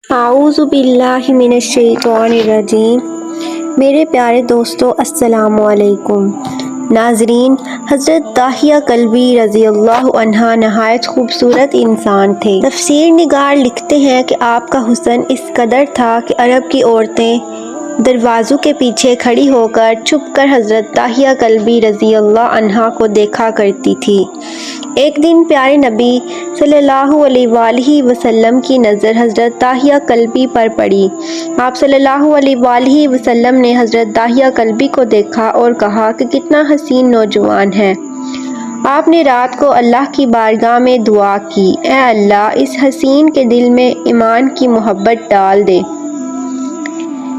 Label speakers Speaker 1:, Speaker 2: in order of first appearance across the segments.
Speaker 1: اعوذ باللہ من الشیطان الرجیم۔ میرے پیارے دوستو السلام علیکم۔ ناظرین، حضرت داہیہ کلبی رضی اللہ عنہ نہایت خوبصورت انسان تھے۔ تفسیر نگار لکھتے ہیں کہ آپ کا حسن اس قدر تھا کہ عرب کی عورتیں دروازوں کے پیچھے کھڑی ہو کر چھپ کر حضرت داہیہ کلبی رضی اللہ عنہ کو دیکھا کرتی تھی۔ ایک دن پیارے نبی صلی اللہ علیہ وآلہ وسلم کی نظر حضرت داہیہ کلبی پر پڑی۔ آپ صلی اللہ علیہ وآلہ وسلم نے حضرت داہیہ کلبی کو دیکھا اور کہا کہ کتنا حسین نوجوان ہے۔ آپ نے رات کو اللہ کی بارگاہ میں دعا کی، اے اللہ، اس حسین کے دل میں ایمان کی محبت ڈال دے،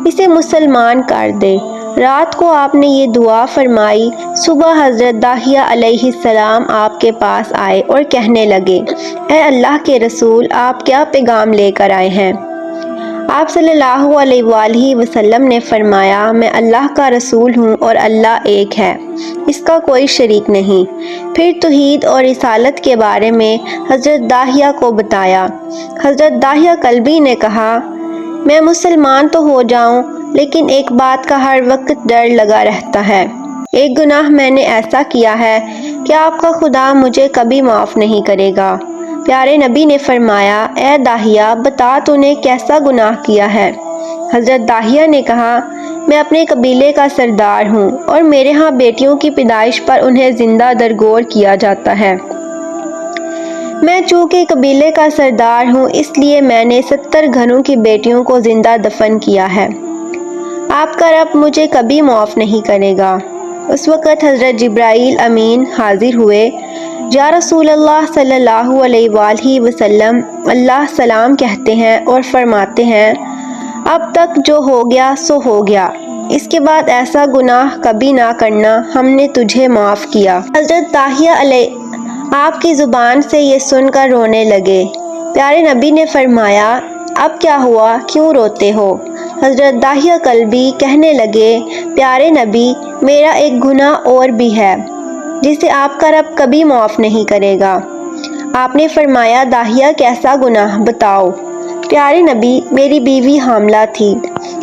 Speaker 1: اسے مسلمان کر دے۔ رات کو آپ نے یہ دعا فرمائی۔ صبح حضرت داہیہ علیہ السلام آپ کے پاس آئے اور کہنے لگے، اے اللہ کے رسول، آپ کیا پیغام لے کر آئے ہیں؟ آپ صلی اللہ علیہ وآلہ وسلم نے فرمایا، میں اللہ کا رسول ہوں اور اللہ ایک ہے، اس کا کوئی شریک نہیں۔ پھر توحید اور رسالت کے بارے میں حضرت داہیہ کو بتایا۔ حضرت داہیہ کلبی نے کہا، میں مسلمان تو ہو جاؤں، لیکن ایک بات کا ہر وقت ڈر لگا رہتا ہے۔ ایک گناہ میں نے ایسا کیا ہے کہ آپ کا خدا مجھے کبھی معاف نہیں کرے گا۔ پیارے نبی نے فرمایا، اے داہیہ، بتا تو نے کیسا گناہ کیا ہے؟ حضرت داہیہ نے کہا، میں اپنے قبیلے کا سردار ہوں اور میرے ہاں بیٹیوں کی پیدائش پر انہیں زندہ درگور کیا جاتا ہے۔ میں چونکہ قبیلے کا سردار ہوں، اس لیے میں نے 70 گھروں کی بیٹیوں کو زندہ دفن کیا ہے۔ آپ کا رب مجھے کبھی معاف نہیں کرے گا۔ اس وقت حضرت جبرائیل امین حاضر ہوئے۔ یا رسول اللہ صلی اللہ علیہ وآلہ وسلم، اللہ سلام کہتے ہیں اور فرماتے ہیں، اب تک جو ہو گیا سو ہو گیا، اس کے بعد ایسا گناہ کبھی نہ کرنا، ہم نے تجھے معاف کیا۔ حضرت داہیہ علیہ آپ کی زبان سے یہ سن کر رونے لگے۔ پیارے نبی نے فرمایا، اب کیا ہوا، کیوں روتے ہو؟ حضرت داہیہ کلبی کہنے لگے، پیارے نبی، میرا ایک گناہ اور بھی ہے جسے آپ کا رب کبھی معاف نہیں کرے گا۔ آپ نے فرمایا، داہیہ کیسا گناہ، بتاؤ۔ پیارے نبی، میری بیوی حاملہ تھی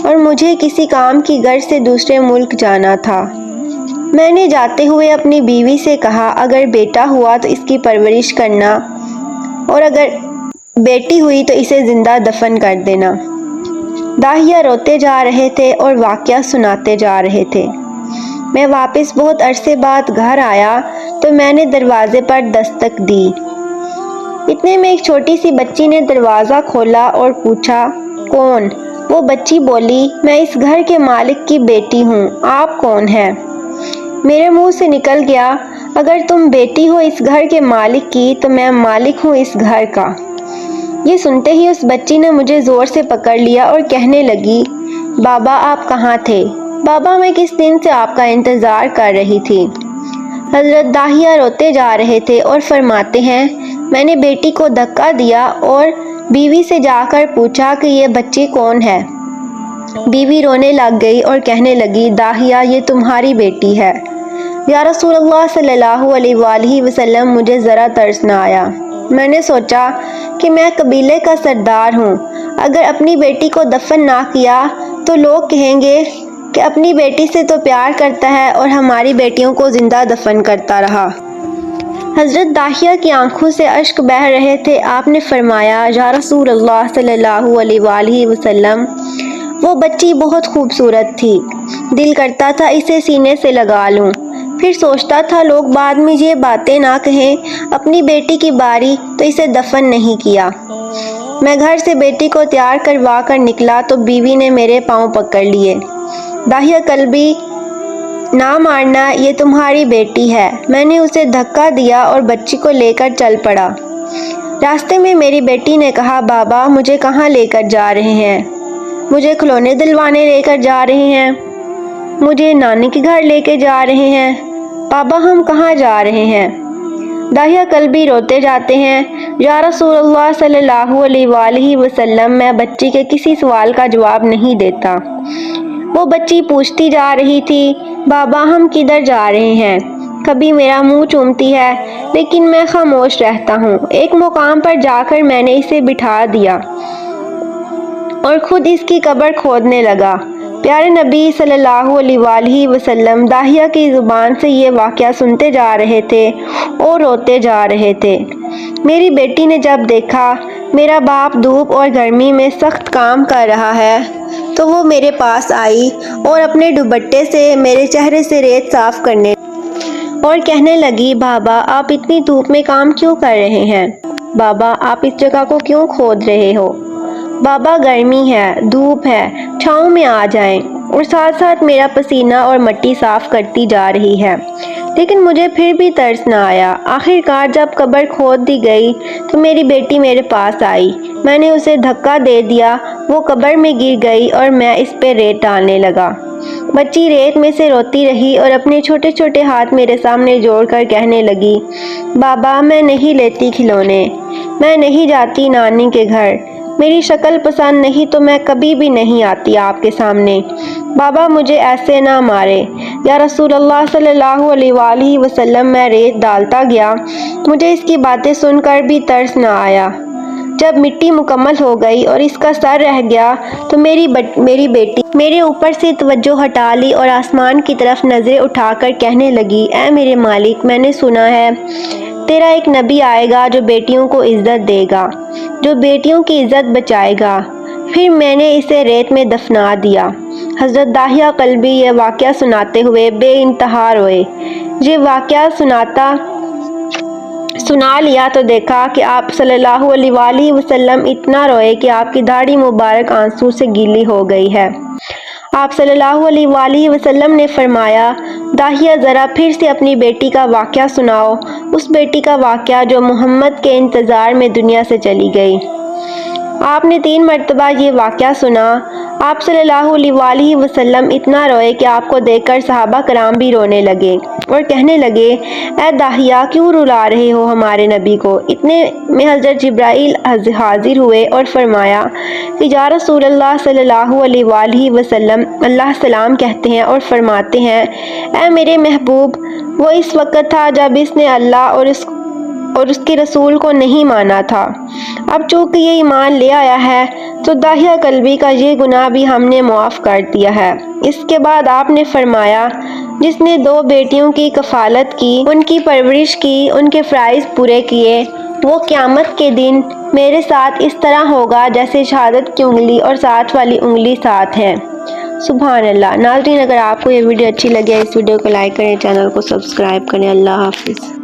Speaker 1: اور مجھے کسی کام کی غرض سے دوسرے ملک جانا تھا۔ میں نے جاتے ہوئے اپنی بیوی سے کہا، اگر بیٹا ہوا تو اس کی پرورش کرنا اور اگر بیٹی ہوئی تو اسے زندہ دفن کر دینا۔ داہیہ روتے جا رہے تھے اور واقعہ سناتے جا رہے تھے۔ میں واپس بہت عرصے بعد گھر آیا تو میں نے دروازے پر دستک دی۔ اتنے میں ایک چھوٹی سی بچی نے دروازہ کھولا اور پوچھا، کون؟ وہ بچی بولی، میں اس گھر کے مالک کی بیٹی ہوں، آپ کون ہیں؟ میرے منہ سے نکل گیا، اگر تم بیٹی ہو اس گھر کے مالک کی تو میں مالک ہوں اس گھر کا۔ یہ سنتے ہی اس بچی نے مجھے زور سے پکڑ لیا اور کہنے لگی، بابا آپ کہاں تھے؟ بابا میں کس دن سے آپ کا انتظار کر رہی تھی۔ حضرت داہیہ روتے جا رہے تھے اور فرماتے ہیں، میں نے بیٹی کو دھکا دیا اور بیوی سے جا کر پوچھا کہ یہ بچی کون ہے۔ بیوی رونے لگ گئی اور کہنے لگی، داہیہ یہ تمہاری بیٹی ہے۔ یا رسول اللہ صلی اللہ علیہ وآلہ وسلم، مجھے ذرا ترس نہ آیا۔ میں نے سوچا کہ میں قبیلے کا سردار ہوں، اگر اپنی بیٹی کو دفن نہ کیا تو لوگ کہیں گے کہ اپنی بیٹی سے تو پیار کرتا ہے اور ہماری بیٹیوں کو زندہ دفن کرتا رہا۔ حضرت داہیہ کی آنکھوں سے اشک بہہ رہے تھے۔ آپ نے فرمایا، یا رسول اللہ صلی اللہ علیہ وآلہ وسلم، وہ بچی بہت خوبصورت تھی، دل کرتا تھا اسے سینے سے لگا لوں، پھر سوچتا تھا لوگ بعد میں یہ باتیں نہ کہیں، اپنی بیٹی کی باری تو اسے دفن نہیں کیا۔ میں گھر سے بیٹی کو تیار کروا کر نکلا تو بیوی نے میرے پاؤں پکڑ لیے۔ داہیہ کلبی، نہ مارنا، یہ تمہاری بیٹی ہے۔ میں نے اسے دھکا دیا اور بچی کو لے کر چل پڑا۔ راستے میں میری بیٹی نے کہا، بابا مجھے کہاں لے کر جا رہے ہیں؟ مجھے کھلونے دلوانے لے کر جا رہے ہیں؟ مجھے نانی کے گھر لے کے جا رہے ہیں؟ بابا ہم کہاں جا رہے ہیں؟ داہیہ کلبی روتے جاتے ہیں، یا رسول اللہ صلی اللہ علیہ وآلہ وسلم، میں بچی کے کسی سوال کا جواب نہیں دیتا۔ وہ بچی پوچھتی جا رہی تھی، بابا ہم کدھر جا رہے ہیں؟ کبھی میرا منہ چومتی ہے لیکن میں خاموش رہتا ہوں۔ ایک مقام پر جا کر میں نے اسے بٹھا دیا اور خود اس کی قبر کھودنے لگا۔ پیارے نبی صلی اللہ علیہ وآلہ وسلم داہیہ کی زبان سے یہ واقعہ سنتے جا رہے تھے اور روتے جا رہے تھے۔ میری بیٹی نے جب دیکھا میرا باپ دھوپ اور گرمی میں سخت کام کر رہا ہے تو وہ میرے پاس آئی اور اپنے دوپٹے سے میرے چہرے سے ریت صاف کرنے اور کہنے لگی، بابا آپ اتنی دھوپ میں کام کیوں کر رہے ہیں؟ بابا آپ اس جگہ کو کیوں کھود رہے ہو؟ بابا گرمی ہے، دھوپ ہے، چھاؤں میں آ جائیں۔ اور ساتھ ساتھ میرا پسینہ اور مٹی صاف کرتی جا رہی ہے، لیکن مجھے پھر بھی ترس نہ آیا۔ آخر کار جب قبر کھود دی گئی تو میری بیٹی میرے پاس آئی، میں نے اسے دھکا دے دیا، وہ قبر میں گر گئی اور میں اس پہ ریت ڈالنے لگا۔ بچی ریت میں سے روتی رہی اور اپنے چھوٹے چھوٹے ہاتھ میرے سامنے جوڑ کر کہنے لگی، بابا میں نہیں لیتی کھلونے، میں نہیں جاتی نانی کے گھر، میری شکل پسند نہیں تو میں کبھی بھی نہیں آتی آپ کے سامنے، بابا مجھے ایسے نہ مارے۔ یا رسول اللہ صلی اللہ علیہ وآلہ وسلم میں ریت ڈالتا گیا، مجھے اس کی باتیں سن کر بھی ترس نہ آیا۔ جب مٹی مکمل ہو گئی اور اس کا سر رہ گیا تو میری بیٹی میرے اوپر سے توجہ ہٹا لی اور آسمان کی طرف نظریں اٹھا کر کہنے لگی، اے میرے مالک، میں نے سنا ہے تیرا ایک نبی آئے گا جو بیٹیوں کو عزت دے گا، جو بیٹیوں کی عزت بچائے گا۔ پھر میں نے اسے ریت میں دفنا دیا۔ حضرت داہیہ کلبی یہ واقعہ سناتے ہوئے بے انتہا روئے۔ یہ واقعہ سنا لیا تو دیکھا کہ آپ صلی اللہ علیہ وآلہ وسلم اتنا روئے کہ آپ کی داڑھی مبارک آنسو سے گیلی ہو گئی ہے۔ آپ صلی اللہ علیہ وآلہ وسلم نے فرمایا، داہیہ ذرا پھر سے اپنی بیٹی کا واقعہ سناؤ، اس بیٹی کا واقعہ جو محمد کے انتظار میں دنیا سے چلی گئی۔ آپ نے 3 مرتبہ یہ واقعہ سنا۔ آپ صلی اللہ علیہ وآلہ وسلم اتنا روئے کہ آپ کو دیکھ کر صحابہ کرام بھی رونے لگے اور کہنے لگے، اے داہیہ کیوں رلا رہے ہو ہمارے نبی کو؟ اتنے میں حضرت جبرائیل حاضر ہوئے اور فرمایا کہ یا رسول اللہ صلی اللہ علیہ وآلہ وسلم، اللہ سلام کہتے ہیں اور فرماتے ہیں، اے میرے محبوب، وہ اس وقت تھا جب اس نے اللہ اور اس کے رسول کو نہیں مانا تھا، اب چونکہ یہ ایمان لے آیا ہے تو داہیہ کلبی کا یہ گناہ بھی ہم نے معاف کر دیا ہے۔ اس کے بعد آپ نے فرمایا، جس نے 2 بیٹیوں کی کفالت کی، ان کی پرورش کی، ان کے فرائض پورے کیے، وہ قیامت کے دن میرے ساتھ اس طرح ہوگا جیسے شہادت کی انگلی اور ساتھ والی انگلی ساتھ ہے۔ سبحان اللہ۔ ناظرین، اگر آپ کو یہ ویڈیو اچھی لگے اس ویڈیو کو لائک کریں، چینل کو سبسکرائب کریں۔ اللہ حافظ۔